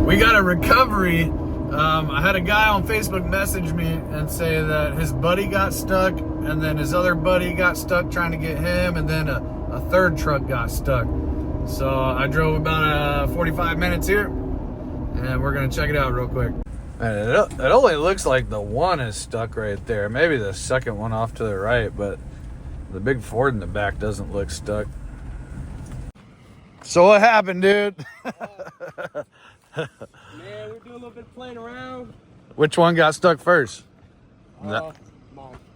We got a recovery. I had a guy on Facebook message me and say that his buddy got stuck, and then his other buddy got stuck trying to get him, and then a third truck got stuck. So I drove about 45 minutes here, and we're gonna check it out real quick. And it only looks like the one is stuck right there. Maybe the second one off to the right, but the big Ford in the back doesn't look stuck. So what happened, dude? Man, we're doing a little bit of playing around. Which one got stuck first? Mine.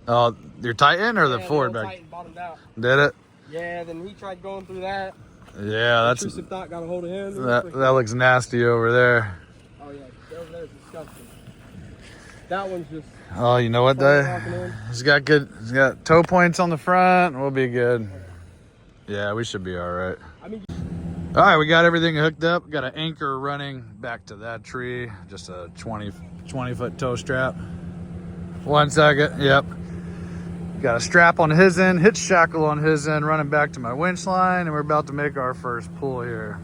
Oh, your Titan or the Ford back? back? Titan bottomed out. Did it? Yeah, then he tried going through that. Yeah, that's Intrusive thought got a hold of him. that looks nasty over there. Oh yeah, over there is disgusting. That one's just. Oh, you know what? He's got toe points on the front. We'll be good. Yeah, we should be all right. All right, we got everything hooked up. Got an anchor running back to that tree. Just a 20-foot tow strap. 1 second. Yep. Got a strap on his end, hitch shackle on his end, running back to my winch line, and we're about to make our first pull here.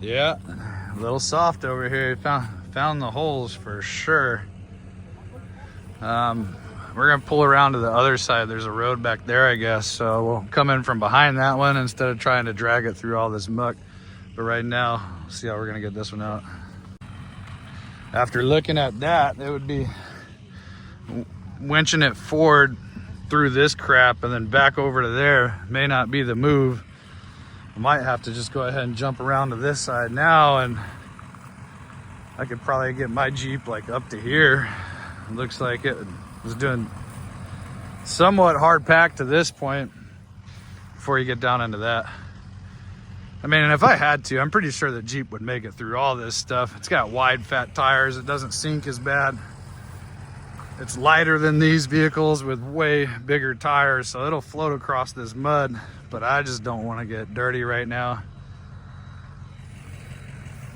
Yeah, a little soft over here. Found the holes for sure. We're gonna pull around to the other side. There's a road back there, I guess. So we'll come in from behind that one instead of trying to drag it through all this muck. But right now, see how we're gonna get this one out. After looking at that, it would be winching it forward through this crap and then back over to there. May not be the move. I might have to just go ahead and jump around to this side now, and I could probably get my Jeep like up to here. It looks like it was doing somewhat hard pack to this point before you get down into that. I mean, and if I had to, I'm pretty sure the Jeep would make it through all this stuff. It's got wide fat tires. It doesn't sink as bad. It's lighter than these vehicles with way bigger tires, so it'll float across this mud. But I just don't want to get dirty right now.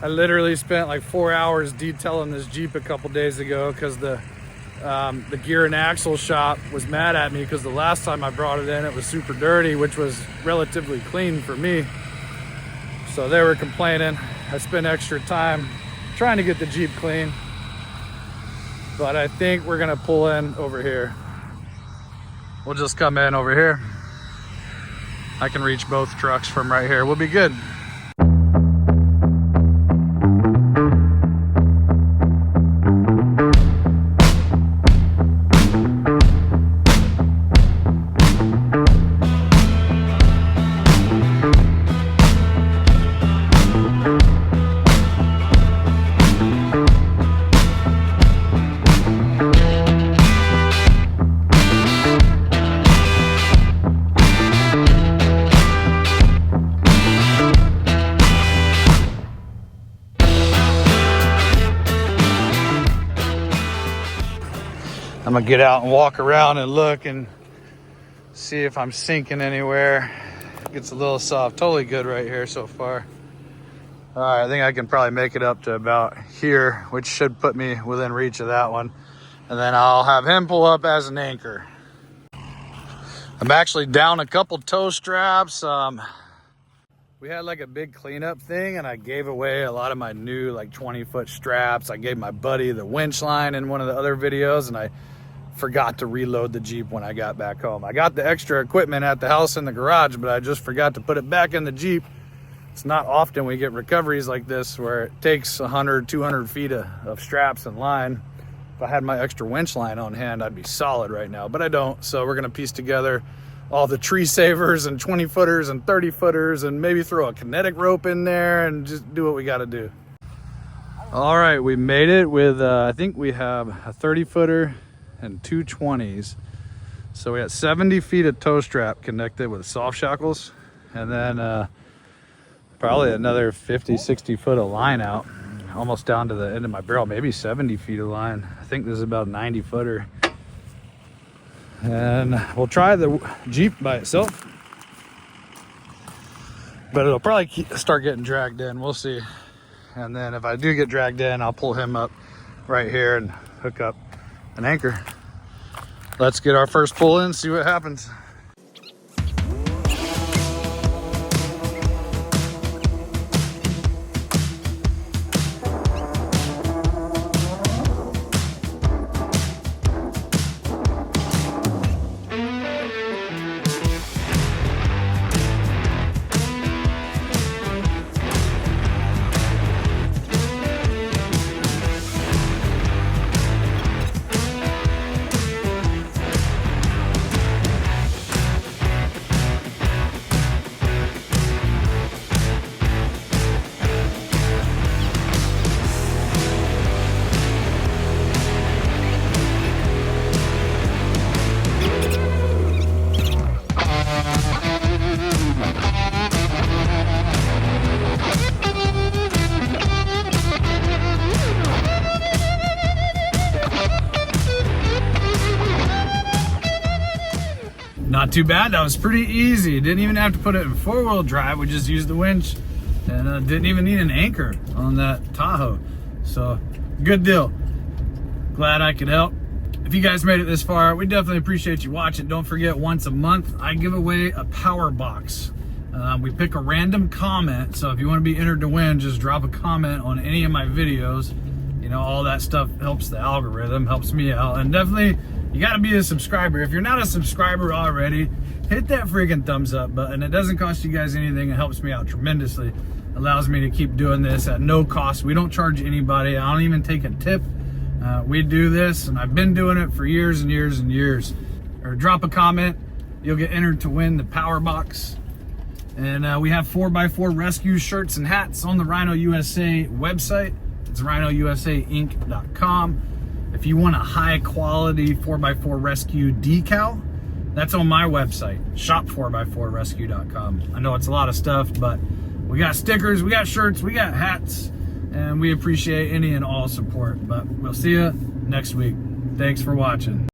I literally spent like 4 hours detailing this Jeep a couple days ago because the gear and axle shop was mad at me because the last time I brought it in, it was super dirty, which was relatively clean for me. So they were complaining. I spent extra time trying to get the Jeep clean. But I think we're gonna pull in over here. We'll just come in over here. I can reach both trucks from right here. We'll be good. I'm gonna get out and walk around and look and see if I'm sinking anywhere. It gets a little soft. Totally good right here so far. All right, I think I can probably make it up to about here, which should put me within reach of that one. And then I'll have him pull up as an anchor. I'm actually down a couple tow straps. We had like a big cleanup thing and I gave away a lot of my new like 20-foot straps. I gave my buddy the winch line in one of the other videos, and I forgot to reload the Jeep when I got back home. I got the extra equipment at the house in the garage, but I just forgot to put it back in the Jeep. It's not often we get recoveries like this where it takes 100, 200 feet of straps and line. If I had my extra winch line on hand, I'd be solid right now, but I don't. So we're gonna piece together all the tree savers and 20 footers and 30 footers, and maybe throw a kinetic rope in there and just do what we got to do. All right, we made it with, I think we have a 30 footer and 2 20s. So we got 70 feet of tow strap connected with soft shackles, and then probably another 50, 60 foot of line out, almost down to the end of my barrel, maybe 70 feet of line. I think this is about a 90 footer. And we'll try the Jeep by itself, but it'll probably start getting dragged in. We'll see. And then if I do get dragged in, I'll pull him up right here and hook up an anchor. Let's get our first pull in, see what happens. Not too bad. That was pretty easy. Didn't even have to put it in 4-wheel drive. We just used the winch, and didn't even need an anchor on that Tahoe. So good deal. Glad I could help. If you guys made it this far, we definitely appreciate you watching. Don't forget, once a month I give away a power box. We pick a random comment, so if you want to be entered to win, just drop a comment on any of my videos. You know, all that stuff helps the algorithm, helps me out. And definitely, you got to be a subscriber. If you're not a subscriber already, hit that freaking thumbs up button. It doesn't cost you guys anything. It helps me out tremendously. Allows me to keep doing this at no cost. We don't charge anybody. I don't even take a tip. We do this, and I've been doing it for years and years and years. Or drop a comment. You'll get entered to win the power box. And we have 4x4 rescue shirts and hats on the Rhino USA website. It's rhinousainc.com. If you want a high quality 4x4 rescue decal, that's on my website, shop4x4rescue.com. I know it's a lot of stuff, but we got stickers, we got shirts, we got hats, and we appreciate any and all support. But we'll see you next week. Thanks for watching.